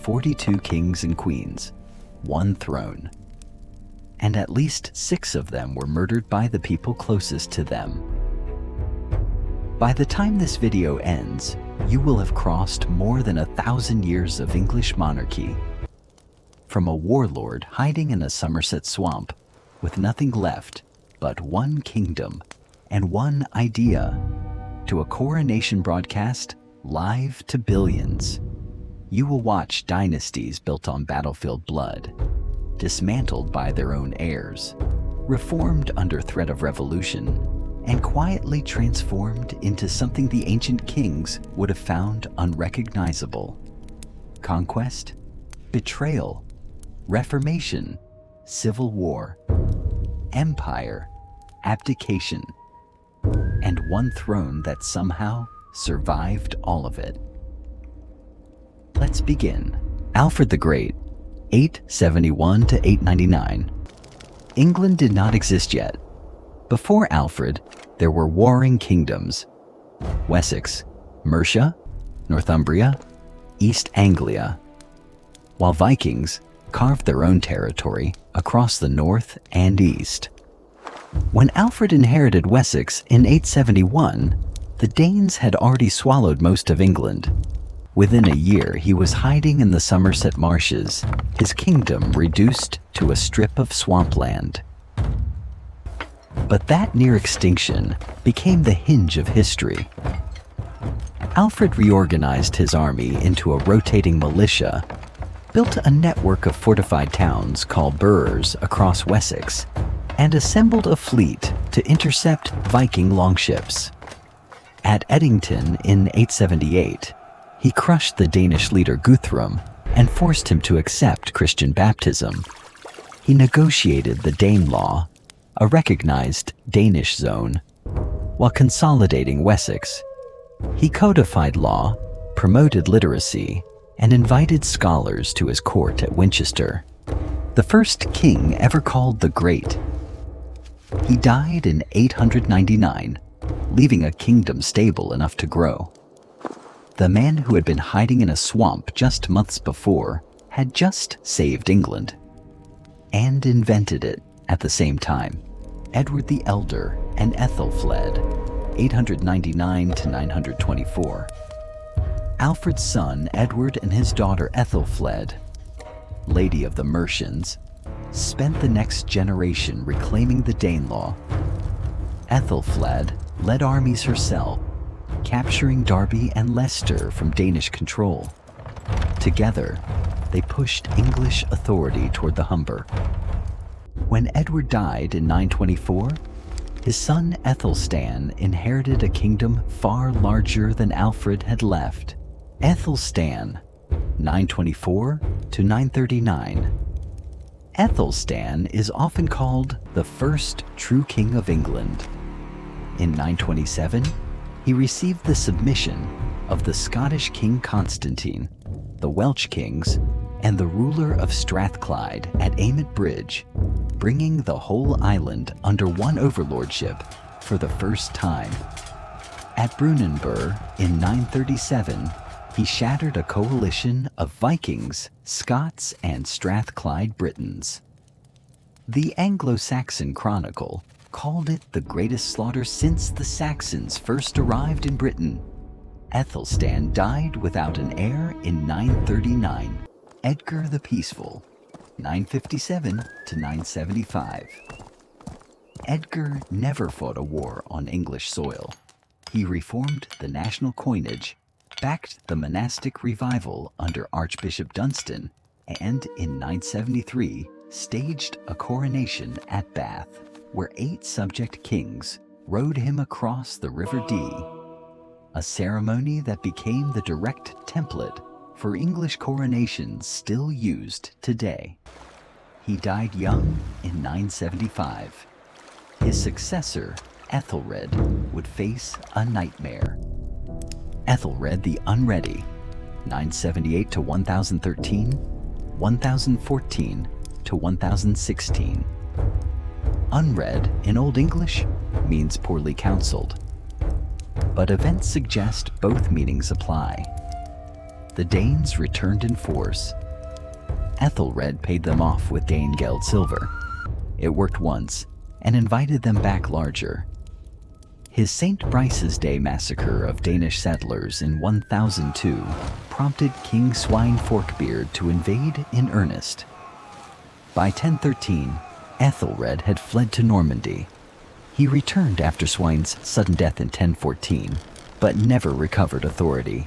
42 kings and queens, one throne. And at least 6 of them were murdered by the people closest to them. By the time this video ends, you will have crossed more than 1,000 years of English monarchy. From a warlord hiding in a Somerset swamp with nothing left but one kingdom and one idea, to a coronation broadcast live to billions. You will watch dynasties built on battlefield blood, dismantled by their own heirs, reformed under threat of revolution, and quietly transformed into something the ancient kings would have found unrecognizable. Conquest, betrayal, Reformation, civil war, empire, abdication, and one throne that somehow survived all of it. Let's begin. Alfred the Great, 871 to 899. England did not exist yet. Before Alfred, there were warring kingdoms: Wessex, Mercia, Northumbria, East Anglia, while Vikings carved their own territory across the north and east. When Alfred inherited Wessex in 871, the Danes had already swallowed most of England. Within a year, he was hiding in the Somerset marshes, his kingdom reduced to a strip of swampland. But that near extinction became the hinge of history. Alfred reorganized his army into a rotating militia, built a network of fortified towns called boroughs across Wessex, and assembled a fleet to intercept Viking longships. At Edington in 878, he crushed the Danish leader Guthrum and forced him to accept Christian baptism. He negotiated the Danelaw, a recognized Danish zone, while consolidating Wessex. He codified law, promoted literacy, and invited scholars to his court at Winchester, the first king ever called the Great. He died in 899, leaving a kingdom stable enough to grow. The man who had been hiding in a swamp just months before had just saved England, and invented it at the same time. Edward the Elder and Ethelfled, 899 to 924. Alfred's son Edward and his daughter Ethelfled, Lady of the Mercians, spent the next generation reclaiming the Danelaw. Ethelfled led armies herself, capturing Derby and Leicester from Danish control. Together, they pushed English authority toward the Humber. When Edward died in 924, his son Ethelstan inherited a kingdom far larger than Alfred had left. Ethelstan, 924 to 939. Ethelstan is often called the first true king of England. In 927, he received the submission of the Scottish King Constantine, the Welsh kings, and the ruler of Strathclyde at Amet Bridge, bringing the whole island under one overlordship for the first time. At Brunanburh in 937, he shattered a coalition of Vikings, Scots, and Strathclyde Britons. The Anglo-Saxon Chronicle called it the greatest slaughter since the Saxons first arrived in Britain. Ethelstan died without an heir in 939. Edgar the Peaceful, 957 to 975. Edgar never fought a war on English soil. He reformed the national coinage, backed the monastic revival under Archbishop Dunstan, and in 973 staged a coronation at Bath, where 8 subject kings rode him across the River Dee, a ceremony that became the direct template for English coronations still used today. He died young in 975. His successor, Ethelred, would face a nightmare. Ethelred the Unready, 978 to 1013, 1014 to 1016. Unread in Old English means poorly counseled, but events suggest both meanings apply. the Danes returned in force. Ethelred paid them off with Danegeld silver. It worked once and invited them back larger. His St. Brice's Day massacre of Danish settlers in 1002 prompted King Svein Forkbeard to invade in earnest. By 1013, Ethelred had fled to Normandy. He returned after Swein's sudden death in 1014, but never recovered authority.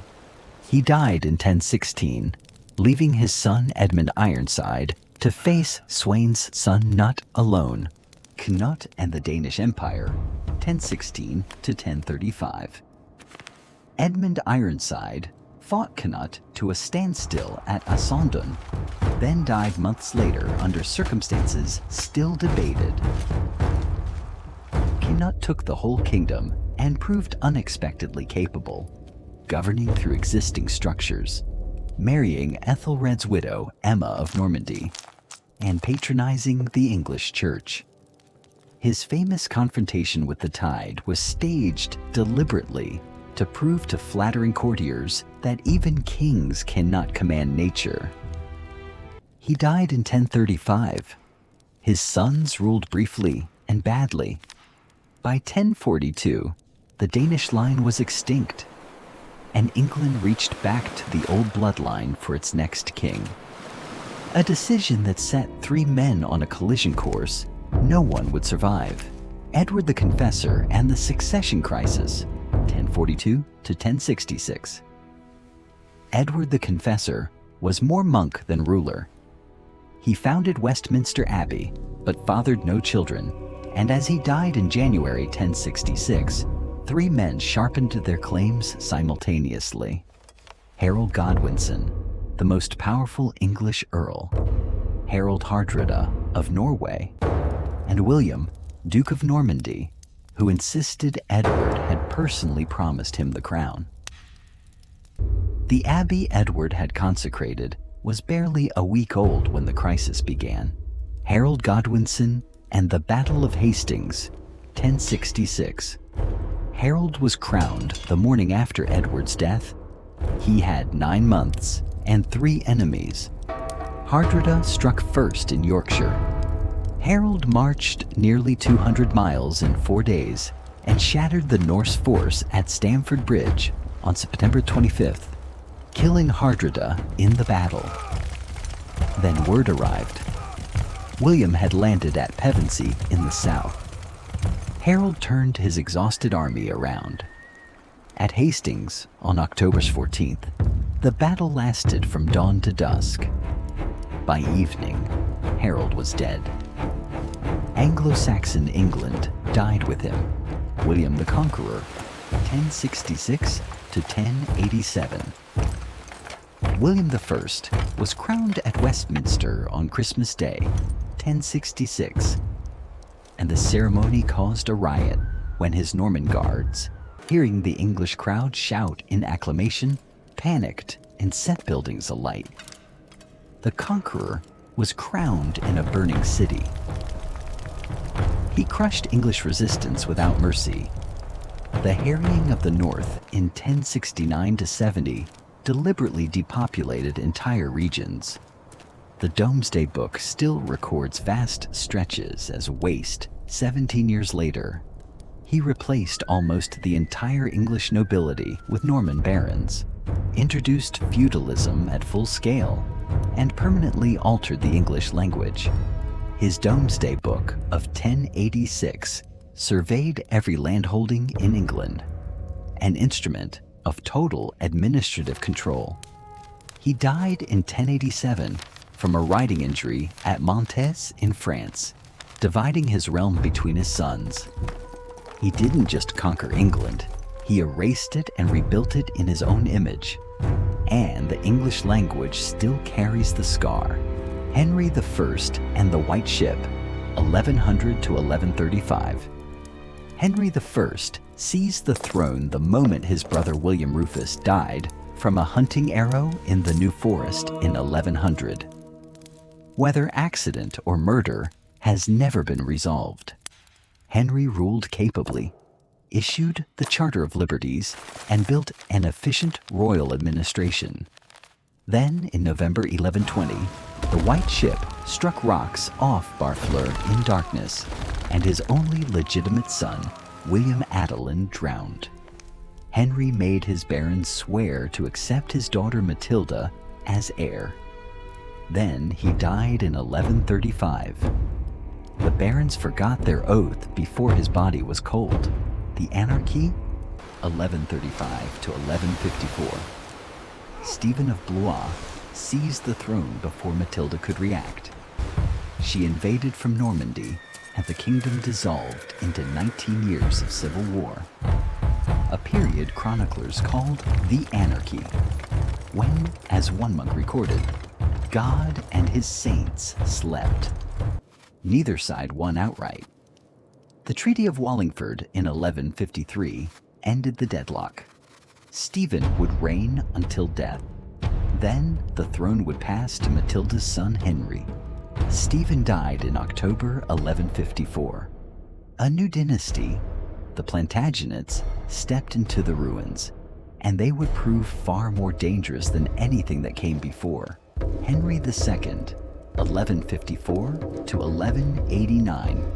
He died in 1016, leaving his son Edmund Ironside to face Swein's son Knut alone. Knut and the Danish Empire, 1016 to 1035. Edmund Ironside fought Knut to a standstill at Assandun, then died months later under circumstances still debated. Knut took the whole kingdom and proved unexpectedly capable, governing through existing structures, marrying Ethelred's widow Emma of Normandy, and patronizing the English church. His famous confrontation with the tide was staged deliberately to prove to flattering courtiers that even kings cannot command nature. He died in 1035. His sons ruled briefly and badly. By 1042, the Danish line was extinct, and England reached back to the old bloodline for its next king. A decision that set three men on a collision course no one would survive: Edward the Confessor and the Succession Crisis, 1042 to 1066. Edward the Confessor was more monk than ruler. He founded Westminster Abbey, but fathered no children, and as he died in January 1066, three men sharpened their claims simultaneously: Harold Godwinson, the most powerful English earl; Harold Hardrada of Norway; and William, Duke of Normandy, who insisted Edward had personally promised him the crown. The abbey Edward had consecrated was barely a week old when the crisis began. Harold Godwinson and the Battle of Hastings, 1066. Harold was crowned the morning after Edward's death. He had 9 months and 3 enemies. Hardrada struck first in Yorkshire. Harold marched nearly 200 miles in 4 days and shattered the Norse force at Stamford Bridge on September 25th, killing Hardrada in the battle. Then word arrived. William had landed at Pevensey in the south. Harold turned his exhausted army around. At Hastings on October 14th, the battle lasted from dawn to dusk. By evening, Harold was dead. Anglo-Saxon England died with him. William the Conqueror, 1066 to 1087. William I was crowned at Westminster on Christmas Day, 1066, and the ceremony caused a riot when his Norman guards, hearing the English crowd shout in acclamation, panicked and set buildings alight. The Conqueror was crowned in a burning city. He crushed English resistance without mercy. The harrying of the North in 1069 to 70 deliberately depopulated entire regions. The Domesday Book still records vast stretches as waste 17 years later. He replaced almost the entire English nobility with Norman barons, introduced feudalism at full scale, and permanently altered the English language. His Domesday Book of 1086 surveyed every landholding in England, an instrument of total administrative control. He died in 1087 from a riding injury at Mantes in France, dividing his realm between his sons. He didn't just conquer England, he erased it and rebuilt it in his own image. And the English language still carries the scar. Henry I and the White Ship, 1100 to 1135. Henry I seized the throne the moment his brother William Rufus died from a hunting arrow in the New Forest in 1100. Whether accident or murder has never been resolved. Henry ruled capably, issued the Charter of Liberties, and built an efficient royal administration. Then, in November 1120, the White Ship struck rocks off Barfleur in darkness, and his only legitimate son, William Adelin, drowned. Henry made his barons swear to accept his daughter Matilda as heir. Then he died in 1135. The barons forgot their oath before his body was cold. The anarchy? 1135 to 1154. Stephen of Blois seized the throne before Matilda could react. She invaded from Normandy, and the kingdom dissolved into 19 years of civil war, a period chroniclers called the Anarchy, when, as one monk recorded, God and his saints slept. Neither side won outright. The Treaty of Wallingford in 1153 ended the deadlock. Stephen would reign until death. Then the throne would pass to Matilda's son Henry. Stephen died in October 1154. A new dynasty, the Plantagenets, stepped into the ruins, and they would prove far more dangerous than anything that came before. Henry II, 1154 to 1189.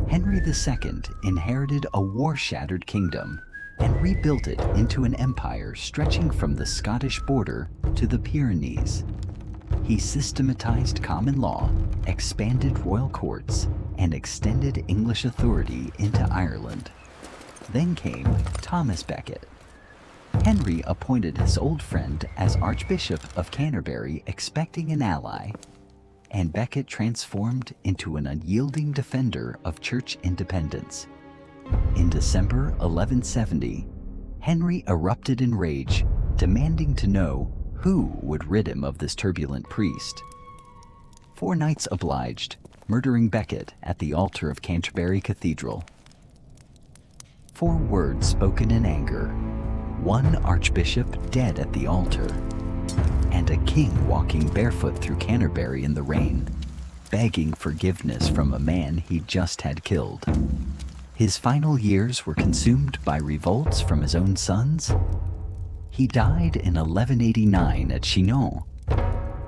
Henry II inherited a war-shattered kingdom and rebuilt it into an empire stretching from the Scottish border to the Pyrenees. He systematized common law, expanded royal courts, and extended English authority into Ireland. Then came Thomas Becket. Henry appointed his old friend as Archbishop of Canterbury, expecting an ally, and Becket transformed into an unyielding defender of church independence. In December 1170, Henry erupted in rage, demanding to know who would rid him of this turbulent priest. 4 knights obliged, murdering Becket at the altar of Canterbury Cathedral. 4 words spoken in anger, 1 archbishop dead at the altar, and a king walking barefoot through Canterbury in the rain, begging forgiveness from a man he just had killed. His final years were consumed by revolts from his own sons. He died in 1189 at Chinon.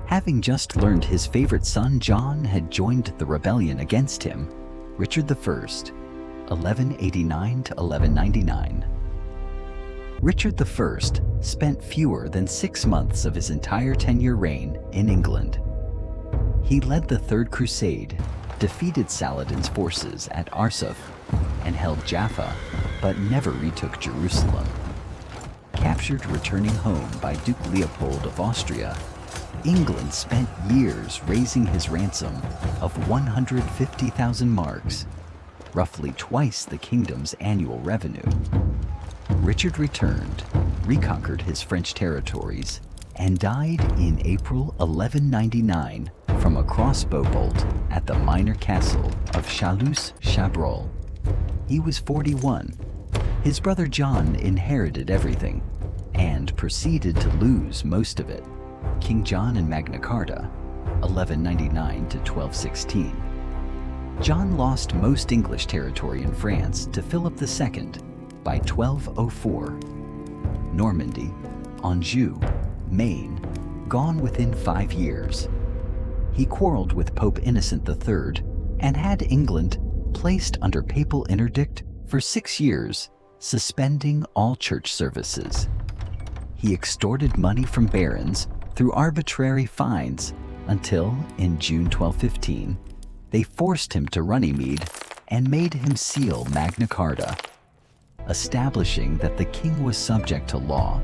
Having just learned his favorite son John had joined the rebellion against him, Richard I, 1189 to 1199. Richard I spent fewer than 6 months of his entire 10-year reign in England. He led the Third Crusade, defeated Saladin's forces at Arsuf, and held Jaffa, but never retook Jerusalem. Captured returning home by Duke Leopold of Austria, England spent years raising his ransom of 150,000 marks, roughly twice the kingdom's annual revenue. Richard returned, reconquered his French territories, and died in April 1199 from a crossbow bolt at the minor castle of Chalus-Chabrol. He was 41. His brother John inherited everything and proceeded to lose most of it. King John and Magna Carta, 1199 to 1216. John lost most English territory in France to Philip II by 1204. Normandy, Anjou, Maine, gone within 5 years. He quarreled with Pope Innocent III and had England placed under papal interdict for 6 years, suspending all church services. He extorted money from barons through arbitrary fines until, in June 1215, they forced him to Runnymede and made him seal Magna Carta, establishing that the king was subject to law,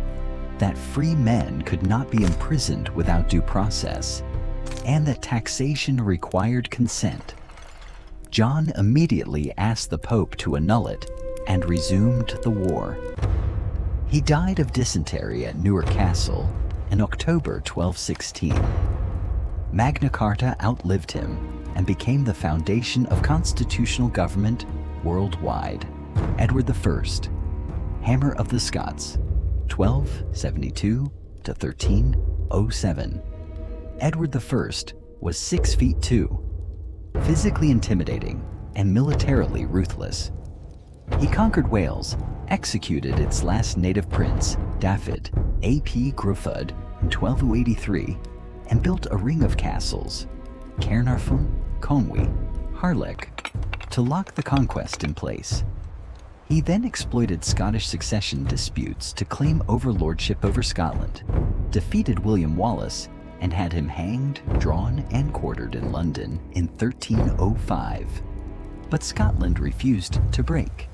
that free men could not be imprisoned without due process, and that taxation required consent. John immediately asked the Pope to annul it and resumed the war. He died of dysentery at Newark Castle in October 1216. Magna Carta outlived him and became the foundation of constitutional government worldwide. Edward I, Hammer of the Scots, 1272 to 1307. Edward I was 6 feet 2, physically intimidating and militarily ruthless. He conquered Wales, executed its last native prince, Dafydd ap Gruffudd, in 1283 and built a ring of castles, Caernarfon, Conwy, Harlech, to lock the conquest in place. He then exploited Scottish succession disputes to claim overlordship over Scotland, defeated William Wallace, and had him hanged, drawn, and quartered in London in 1305. But Scotland refused to break.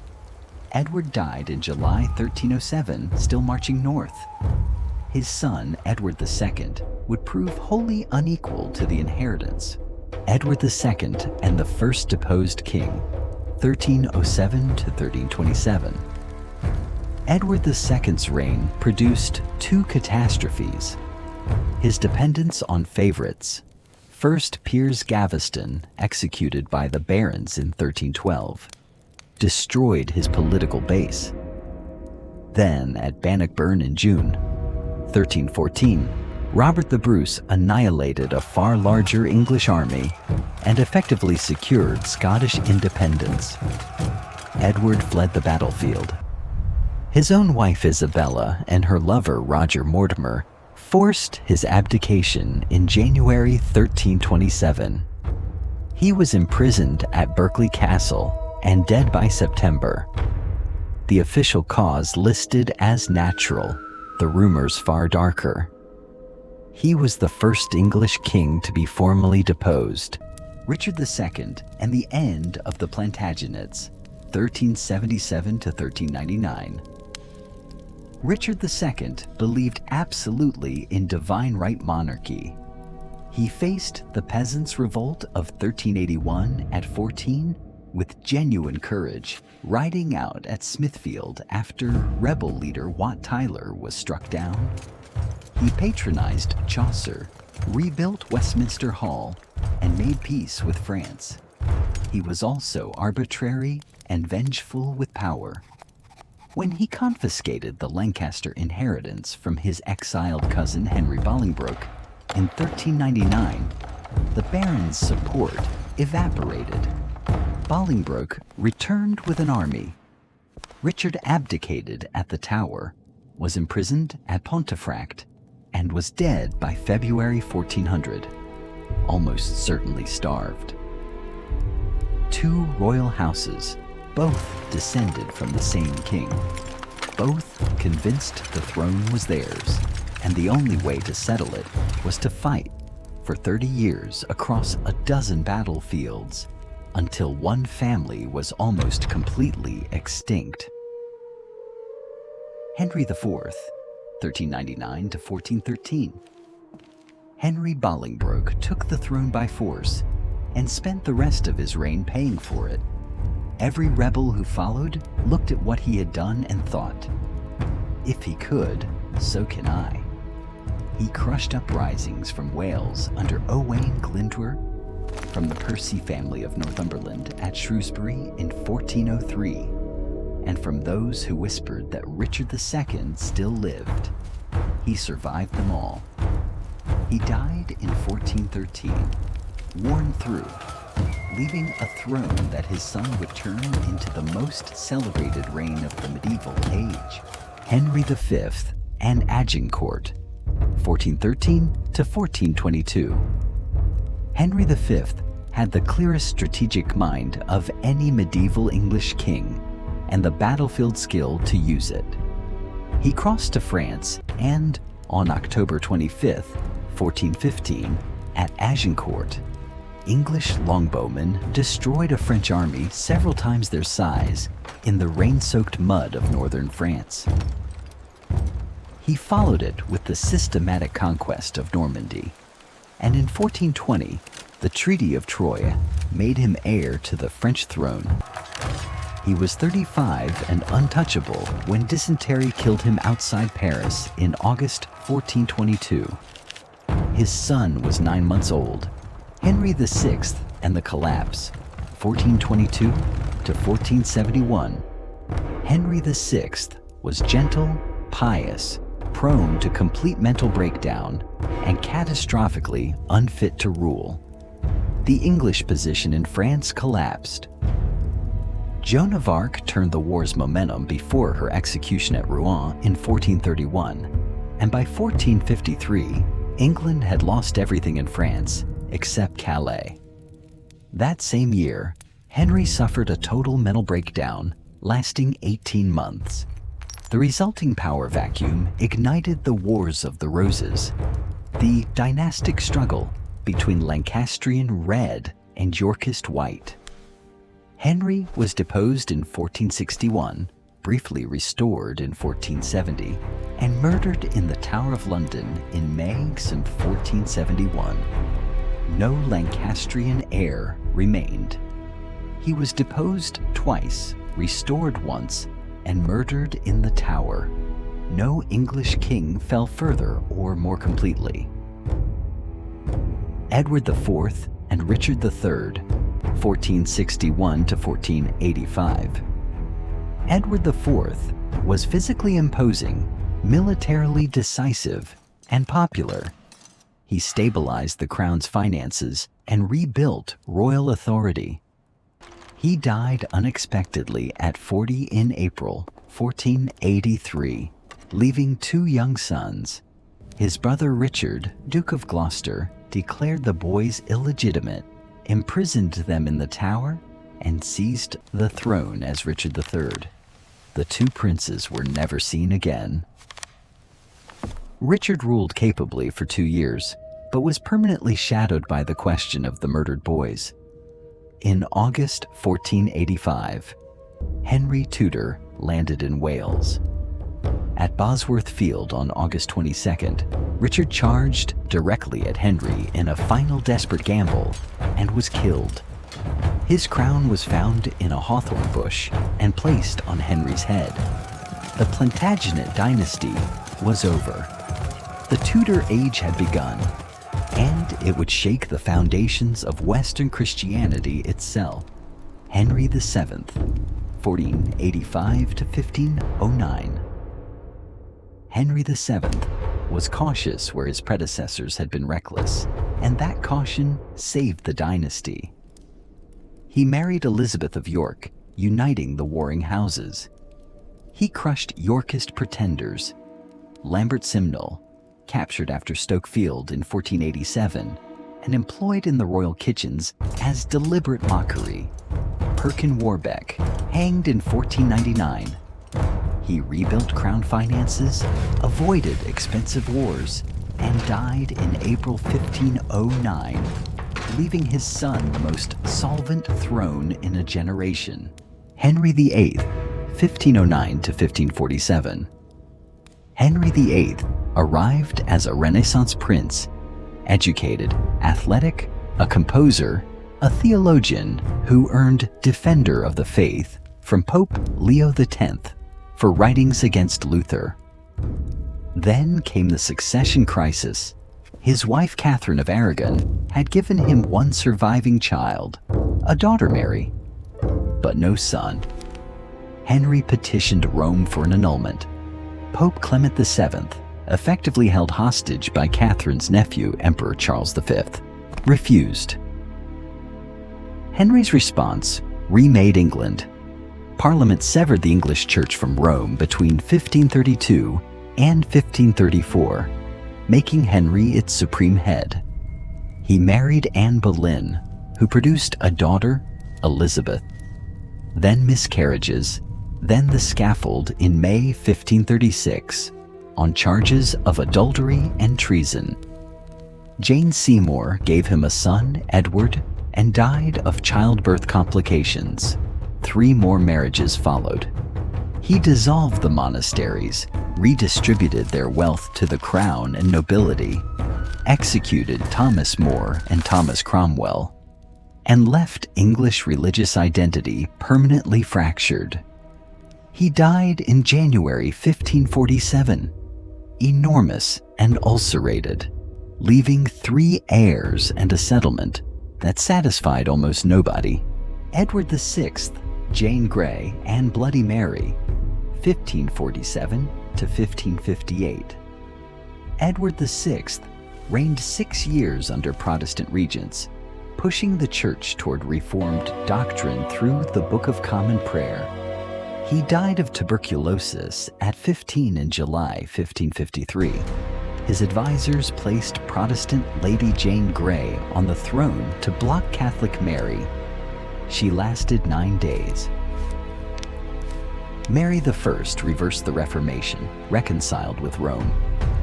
Edward died in July 1307, still marching north. His son, Edward II, would prove wholly unequal to the inheritance. Edward II and the first deposed king, 1307 to 1327. Edward II's reign produced two catastrophes. His dependence on favorites, first Piers Gaveston, executed by the barons in 1312, destroyed his political base. Then, at Bannockburn in June 1314, Robert the Bruce annihilated a far larger English army and effectively secured Scottish independence. Edward fled the battlefield. His own wife Isabella and her lover Roger Mortimer forced his abdication in January 1327. He was imprisoned at Berkeley Castle and dead by September. The official cause listed as natural, the rumors far darker. He was the first English king to be formally deposed. Richard II and the end of the Plantagenets, 1377 to 1399. Richard II believed absolutely in divine right monarchy. He faced the Peasants' Revolt of 1381 at 14 with genuine courage, riding out at Smithfield after rebel leader Wat Tyler was struck down. He patronized Chaucer, rebuilt Westminster Hall, and made peace with France. He was also arbitrary and vengeful with power. When he confiscated the Lancaster inheritance from his exiled cousin Henry Bolingbroke in 1399, the barons' support evaporated. Bolingbroke returned with an army. Richard abdicated at the Tower, was imprisoned at Pontefract, and was dead by February 1400, almost certainly starved. Two royal houses, both descended from the same king, both convinced the throne was theirs, and the only way to settle it was to fight for 30 years across a dozen battlefields until one family was almost completely extinct. Henry IV, 1399 to 1413. Henry Bolingbroke took the throne by force and spent the rest of his reign paying for it. Every rebel who followed looked at what he had done and thought, if he could, so can I. He crushed uprisings from Wales under Owain Glyndwr, from the Percy family of Northumberland at Shrewsbury in 1403, and from those who whispered that Richard II still lived. He survived them all. He died in 1413, worn through, leaving a throne that his son would turn into the most celebrated reign of the medieval age. Henry V and Agincourt, 1413 to 1422. Henry V had the clearest strategic mind of any medieval English king and the battlefield skill to use it. He crossed to France and, on October 25, 1415, at Agincourt, English longbowmen destroyed a French army several times their size in the rain-soaked mud of northern France. He followed it with the systematic conquest of Normandy, and in 1420, the Treaty of Troyes made him heir to the French throne. He was 35 and untouchable when dysentery killed him outside Paris in August 1422. His son was 9 months old. Henry VI and the Collapse, 1422 to 1471. Henry VI was gentle, pious, prone to complete mental breakdown, and catastrophically unfit to rule. The English position in France collapsed. Joan of Arc turned the war's momentum before her execution at Rouen in 1431, and by 1453, England had lost everything in France except Calais. That same year, Henry suffered a total mental breakdown lasting 18 months. The resulting power vacuum ignited the Wars of the Roses, the dynastic struggle between Lancastrian red and Yorkist white. Henry was deposed in 1461, briefly restored in 1470, and murdered in the Tower of London in May 1471. No Lancastrian heir remained. He was deposed twice, restored once, and murdered in the Tower. No English king fell further or more completely. Edward IV and Richard III, 1461 to 1485. Edward IV was physically imposing, militarily decisive, and popular. He stabilized the crown's finances and rebuilt royal authority. He died unexpectedly at 40 in April 1483, leaving two young sons. His brother Richard, Duke of Gloucester, declared the boys illegitimate, imprisoned them in the Tower, and seized the throne as Richard III. The two princes were never seen again. Richard ruled capably for 2 years, but was permanently shadowed by the question of the murdered boys. In August 1485, Henry Tudor landed in Wales. At Bosworth Field on August 22nd, Richard charged directly at Henry in a final desperate gamble and was killed. His crown was found in a hawthorn bush and placed on Henry's head. The Plantagenet dynasty was over. The Tudor age had begun, and it would shake the foundations of Western Christianity itself. Henry VII, 1485 to 1509. Henry VII was cautious where his predecessors had been reckless, and that caution saved the dynasty. He married Elizabeth of York, uniting the warring houses. He crushed Yorkist pretenders. Lambert Simnel, captured after Stoke Field in 1487 and employed in the royal kitchens as deliberate mockery. Perkin Warbeck, hanged in 1499. He rebuilt crown finances, avoided expensive wars, and died in April 1509, leaving his son the most solvent throne in a generation. Henry VIII, 1509 to 1547. Henry VIII arrived as a Renaissance prince, educated, athletic, a composer, a theologian who earned Defender of the Faith from Pope Leo X for writings against Luther. Then came the succession crisis. His wife Catherine of Aragon had given him one surviving child, a daughter Mary, but no son. Henry petitioned Rome for an annulment. Pope Clement VII, effectively held hostage by Catherine's nephew, Emperor Charles V, refused. Henry's response remade England. Parliament severed the English Church from Rome between 1532 and 1534, making Henry its supreme head. He married Anne Boleyn, who produced a daughter, Elizabeth. Then miscarriages, then the scaffold in May 1536 on charges of adultery and treason. Jane Seymour gave him a son, Edward, and died of childbirth complications. 3 more marriages followed. He dissolved the monasteries, redistributed their wealth to the crown and nobility, executed Thomas More and Thomas Cromwell, and left English religious identity permanently fractured. He died in January 1547, enormous and ulcerated, leaving 3 heirs and a settlement that satisfied almost nobody. Edward VI, Jane Grey, and Bloody Mary, 1547 to 1558. Edward VI reigned 6 years under Protestant regents, pushing the Church toward Reformed doctrine through the Book of Common Prayer. He died of tuberculosis at 15 in July 1553. His advisors placed Protestant Lady Jane Grey on the throne to block Catholic Mary. She lasted 9 days. Mary I reversed the Reformation, reconciled with Rome,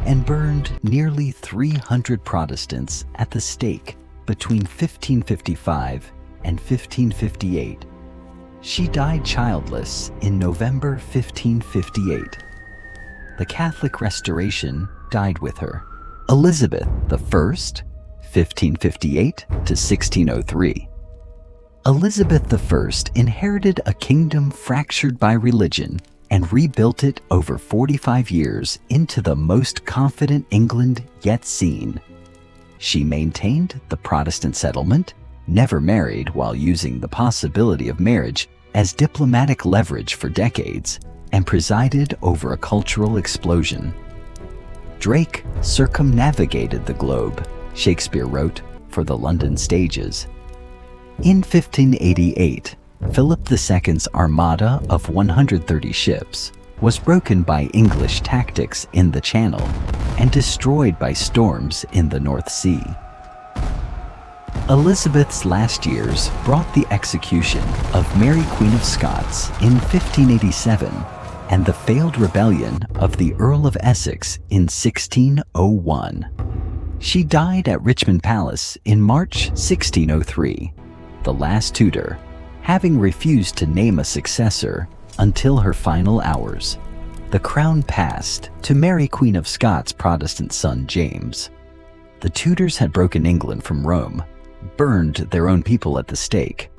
and burned nearly 300 Protestants at the stake between 1555 and 1558. She died childless in November 1558. The Catholic Restoration died with her. Elizabeth I, 1558 to 1603. Elizabeth I inherited a kingdom fractured by religion and rebuilt it over 45 years into the most confident England yet seen. She maintained the Protestant settlement, never married while using the possibility of marriage as diplomatic leverage for decades, and presided over a cultural explosion. Drake circumnavigated the globe, Shakespeare wrote, for the London stages. In 1588, Philip II's armada of 130 ships was broken by English tactics in the Channel and destroyed by storms in the North Sea. Elizabeth's last years brought the execution of Mary Queen of Scots in 1587 and the failed rebellion of the Earl of Essex in 1601. She died at Richmond Palace in March 1603, the last Tudor, having refused to name a successor until her final hours. The crown passed to Mary Queen of Scots' Protestant son James. The Tudors had broken England from Rome, burned their own people at the stake,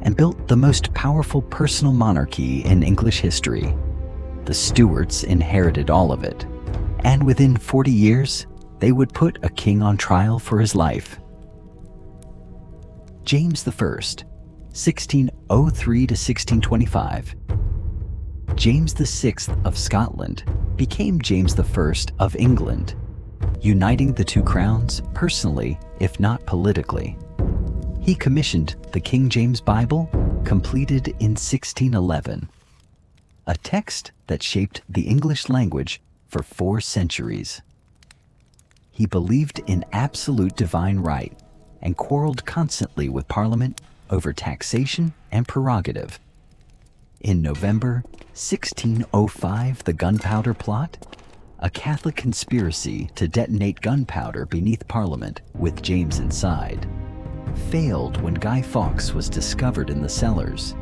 and built the most powerful personal monarchy in English history. The Stuarts inherited all of it, and within 40 years, they would put a king on trial for his life. James I, 1603 to 1625. James VI of Scotland became James I of England, uniting the two crowns personally, if not politically. He commissioned the King James Bible, completed in 1611, a text that shaped the English language for 4 centuries. He believed in absolute divine right and quarreled constantly with Parliament over taxation and prerogative. In November 1605, the Gunpowder Plot, a Catholic conspiracy to detonate gunpowder beneath Parliament with James inside, failed when Guy Fawkes was discovered in the cellars.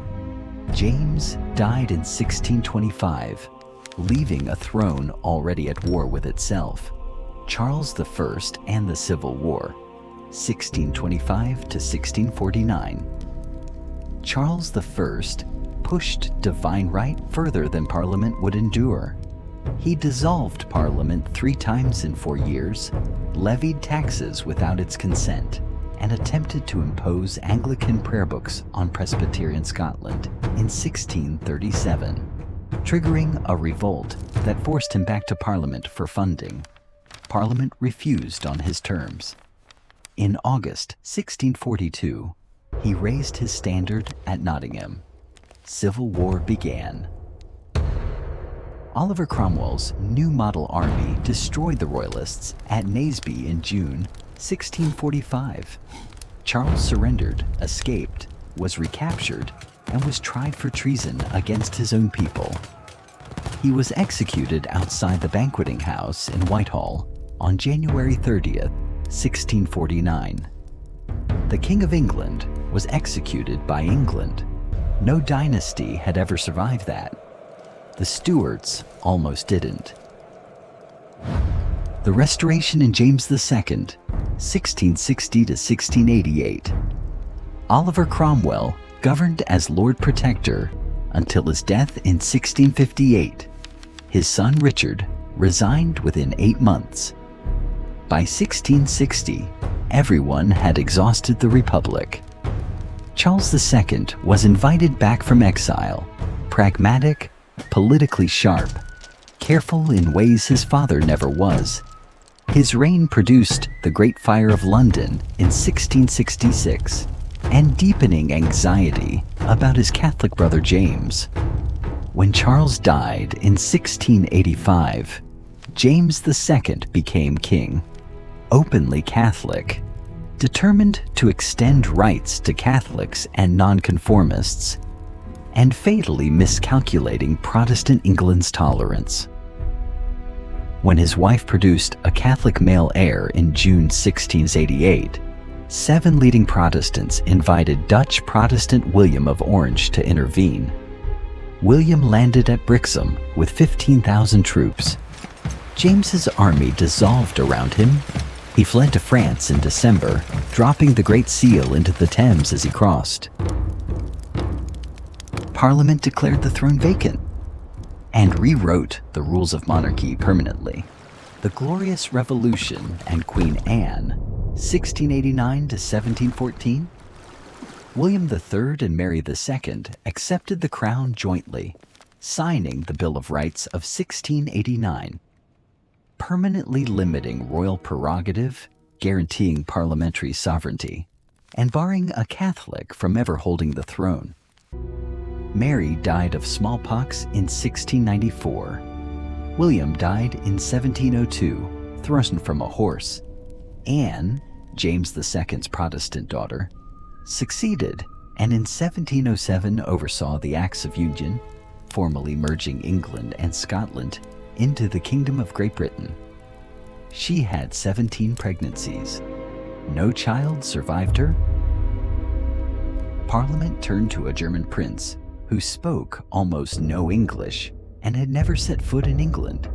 James died in 1625, leaving a throne already at war with itself. Charles I and the Civil War, 1625 to 1649. Charles I pushed divine right further than Parliament would endure. He dissolved Parliament 3 times in 4 years, levied taxes without its consent, and attempted to impose Anglican prayer books on Presbyterian Scotland in 1637, triggering a revolt that forced him back to Parliament for funding. Parliament refused on his terms. In August 1642, he raised his standard at Nottingham. Civil war began. Oliver Cromwell's New Model Army destroyed the Royalists at Naseby in June 1645. Charles surrendered, escaped, was recaptured, and was tried for treason against his own people. He was executed outside the banqueting house in Whitehall on January 30th, 1649. The King of England was executed by England. No dynasty had ever survived that. The Stuarts almost didn't. The Restoration in James II, 1660 to 1688. Oliver Cromwell governed as Lord Protector until his death in 1658. His son Richard resigned within 8 months. By 1660, everyone had exhausted the Republic. Charles II was invited back from exile, pragmatic, politically sharp, careful in ways his father never was. His reign produced the Great Fire of London in 1666 and deepening anxiety about his Catholic brother James. When Charles died in 1685, James II became king, openly Catholic, determined to extend rights to Catholics and nonconformists, and fatally miscalculating Protestant England's tolerance. When his wife produced a Catholic male heir in June 1688, 7 leading Protestants invited Dutch Protestant William of Orange to intervene. William landed at Brixham with 15,000 troops. James's army dissolved around him. He fled to France in December, dropping the Great Seal into the Thames as he crossed. Parliament declared the throne vacant and rewrote the rules of monarchy permanently. The Glorious Revolution and Queen Anne, 1689 to 1714. William III and Mary II accepted the crown jointly, signing the Bill of Rights of 1689, permanently limiting royal prerogative, guaranteeing parliamentary sovereignty, and barring a Catholic from ever holding the throne. Mary died of smallpox in 1694. William died in 1702, thrown from a horse. Anne, James II's Protestant daughter, succeeded and in 1707 oversaw the Acts of Union, formally merging England and Scotland into the Kingdom of Great Britain. She had 17 pregnancies. No child survived her. Parliament turned to a German prince who spoke almost no English and had never set foot in England.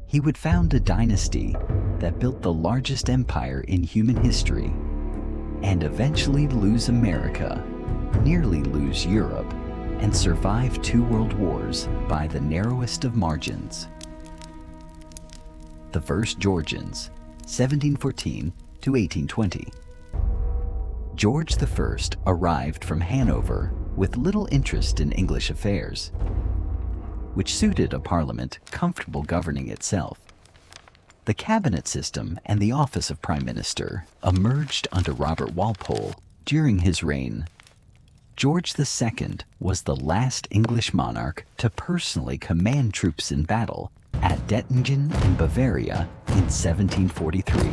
He would found a dynasty that built the largest empire in human history and eventually lose America, nearly lose Europe, and survive 2 world wars by the narrowest of margins. The first Georgians, 1714 to 1820. George I arrived from Hanover with little interest in English affairs, which suited a parliament comfortable governing itself. The cabinet system and the office of prime minister emerged under Robert Walpole during his reign. George II was the last English monarch to personally command troops in battle at Dettingen in Bavaria in 1743.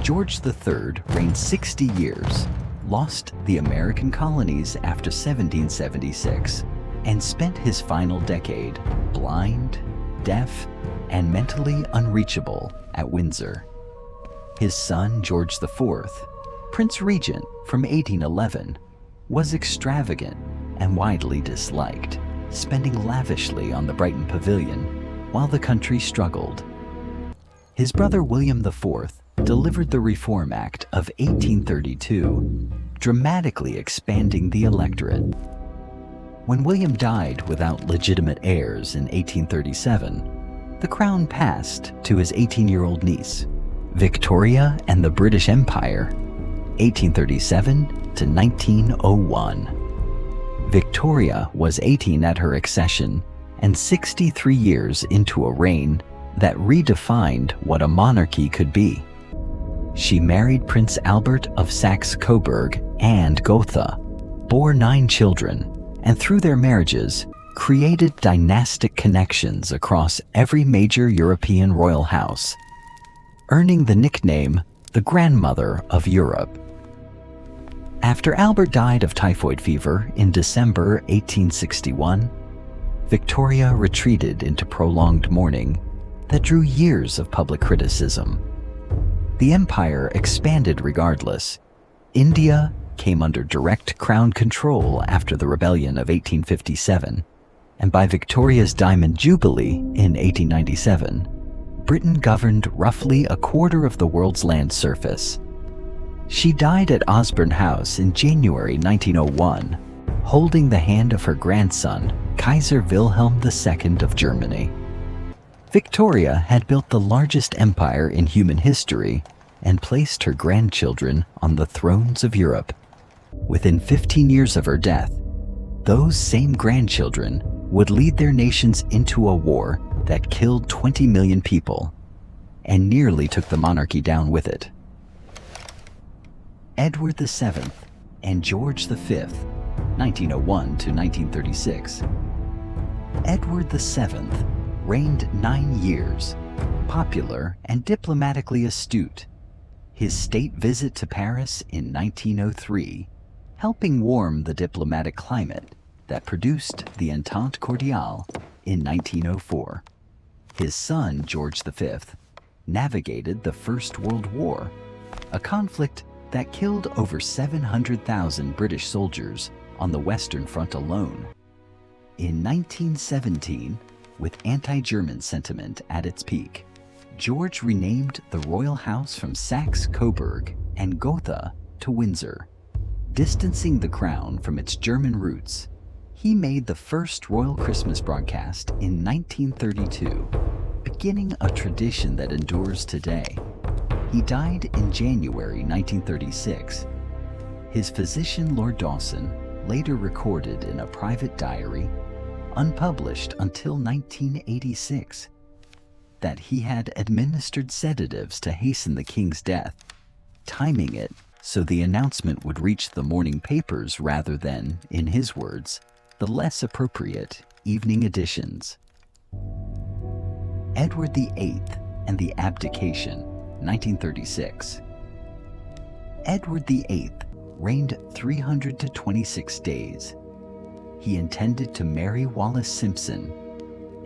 George III reigned 60 years, lost the American colonies after 1776, and spent his final decade blind, deaf, and mentally unreachable at Windsor. His son, George IV, Prince Regent from 1811, was extravagant and widely disliked, spending lavishly on the Brighton Pavilion while the country struggled. His brother William IV delivered the Reform Act of 1832, dramatically expanding the electorate. When William died without legitimate heirs in 1837, the crown passed to his 18-year-old niece, Victoria and the British Empire, 1837 to 1901. Victoria was 18 at her accession and 63 years into a reign that redefined what a monarchy could be. She married Prince Albert of Saxe-Coburg and Gotha, bore 9 children, and through their marriages, created dynastic connections across every major European royal house, earning the nickname the Grandmother of Europe. After Albert died of typhoid fever in December 1861, Victoria retreated into prolonged mourning that drew years of public criticism. The empire expanded regardless. India came under direct crown control after the rebellion of 1857, and by Victoria's Diamond Jubilee in 1897, Britain governed roughly a quarter of the world's land surface. She died at Osborne House in January 1901, holding the hand of her grandson, Kaiser Wilhelm II of Germany. Victoria had built the largest empire in human history and placed her grandchildren on the thrones of Europe. Within 15 years of her death, those same grandchildren would lead their nations into a war that killed 20 million people and nearly took the monarchy down with it. Edward VII and George V, 1901 to 1936. Edward VII reigned 9 years, popular and diplomatically astute. His state visit to Paris in 1903, helping warm the diplomatic climate that produced the Entente Cordiale in 1904. His son, George V, navigated the First World War, a conflict that killed over 700,000 British soldiers on the Western Front alone. In 1917, with anti-German sentiment at its peak, George renamed the royal house from Saxe-Coburg and Gotha to Windsor. Distancing the crown from its German roots, he made the first royal Christmas broadcast in 1932, beginning a tradition that endures today. He died in January 1936. His physician, Lord Dawson, later recorded in a private diary, unpublished until 1986, that he had administered sedatives to hasten the king's death, timing it so the announcement would reach the morning papers rather than, in his words, the less appropriate evening editions. Edward VIII and the Abdication, 1936. Edward VIII reigned 326 days. He intended to marry Wallis Simpson,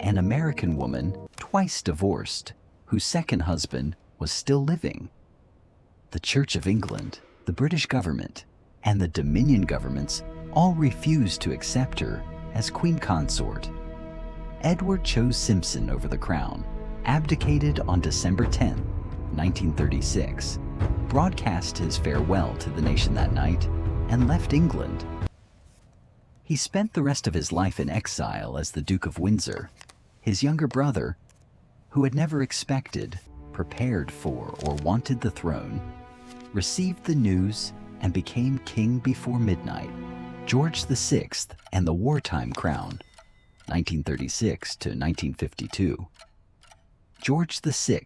an American woman twice divorced, whose second husband was still living. The Church of England, the British government, and the Dominion governments all refused to accept her as queen consort. Edward chose Simpson over the crown, abdicated on December 10, 1936, broadcast his farewell to the nation that night, and left England. He spent the rest of his life in exile as the Duke of Windsor. His younger brother, who had never expected, prepared for, or wanted the throne, received the news and became king before midnight. George VI and the wartime crown, 1936 to 1952. George VI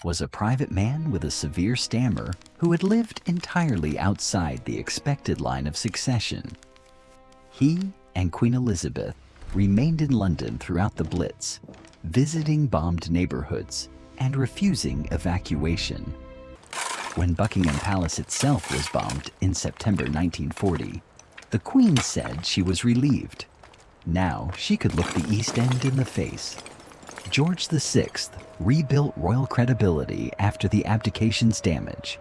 was a private man with a severe stammer who had lived entirely outside the expected line of succession. He and Queen Elizabeth remained in London throughout the Blitz, visiting bombed neighborhoods and refusing evacuation. When Buckingham Palace itself was bombed in September 1940, the Queen said she was relieved. Now she could look the East End in the face. George VI rebuilt royal credibility after the abdication's damage.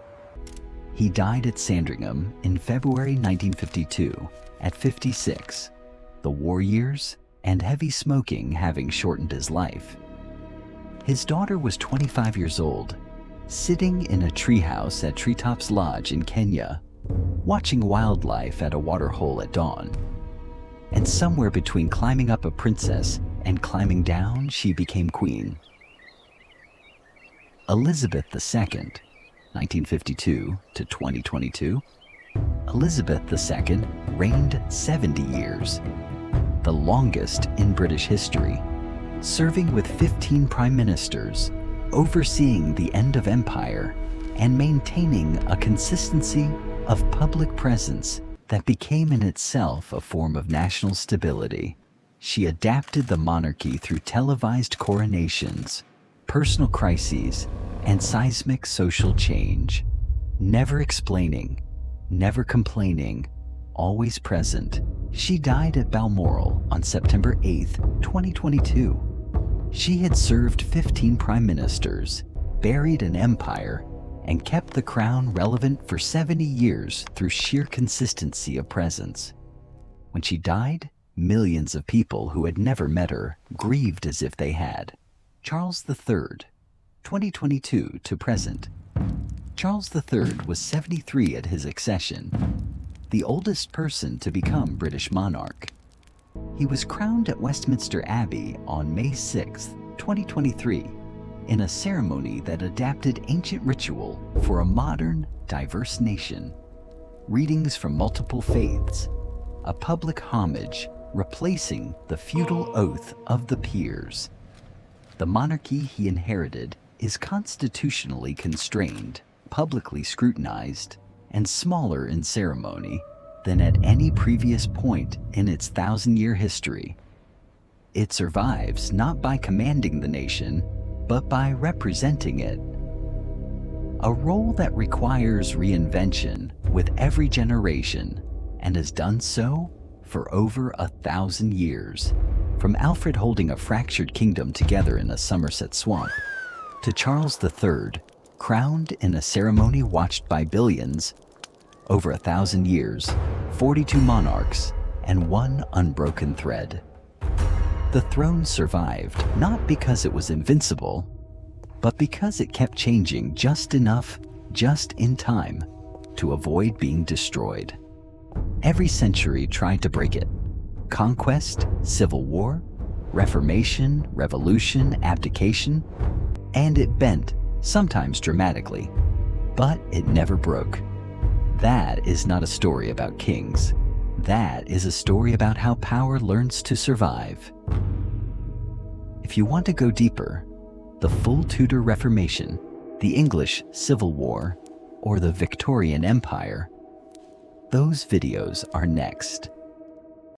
He died at Sandringham in February 1952 at 56, the war years and heavy smoking having shortened his life. His daughter was 25 years old, sitting in a treehouse at Treetops Lodge in Kenya, watching wildlife at a waterhole at dawn. And somewhere between climbing up a princess and climbing down, she became queen. Elizabeth II, 1952 to 2022. Elizabeth II reigned 70 years, the longest in British history, serving with 15 prime ministers, overseeing the end of empire, and maintaining a consistency of public presence that became in itself a form of national stability. She adapted the monarchy through televised coronations, personal crises, and seismic social change, never explaining, never complaining, always present. She died at Balmoral on September 8, 2022. She had served 15 prime ministers, buried an empire, and kept the crown relevant for 70 years through sheer consistency of presence. When she died, millions of people who had never met her grieved as if they had. Charles III, 2022 to present. Charles III was 73 at his accession, the oldest person to become British monarch. He was crowned at Westminster Abbey on May 6, 2023, in a ceremony that adapted ancient ritual for a modern, diverse nation. Readings from multiple faiths, a public homage replacing the feudal oath of the peers. The monarchy he inherited is constitutionally constrained, publicly scrutinized, and smaller in ceremony than at any previous point in its 1,000-year history. it survives not by commanding the nation, but by representing it. A role that requires reinvention with every generation, and has done so for over 1,000 years. From Alfred holding a fractured kingdom together in a Somerset swamp, to Charles III, crowned in a ceremony watched by billions, over 1,000 years, 42 monarchs, and one unbroken thread. The throne survived not because it was invincible, but because it kept changing just enough, just in time, to avoid being destroyed. Every century tried to break it. Conquest, Civil War, Reformation, Revolution, Abdication, and it bent, sometimes dramatically, but it never broke. That is not a story about kings. That is a story about how power learns to survive. If you want to go deeper, the full Tudor Reformation, the English Civil War, or the Victorian Empire, those videos are next.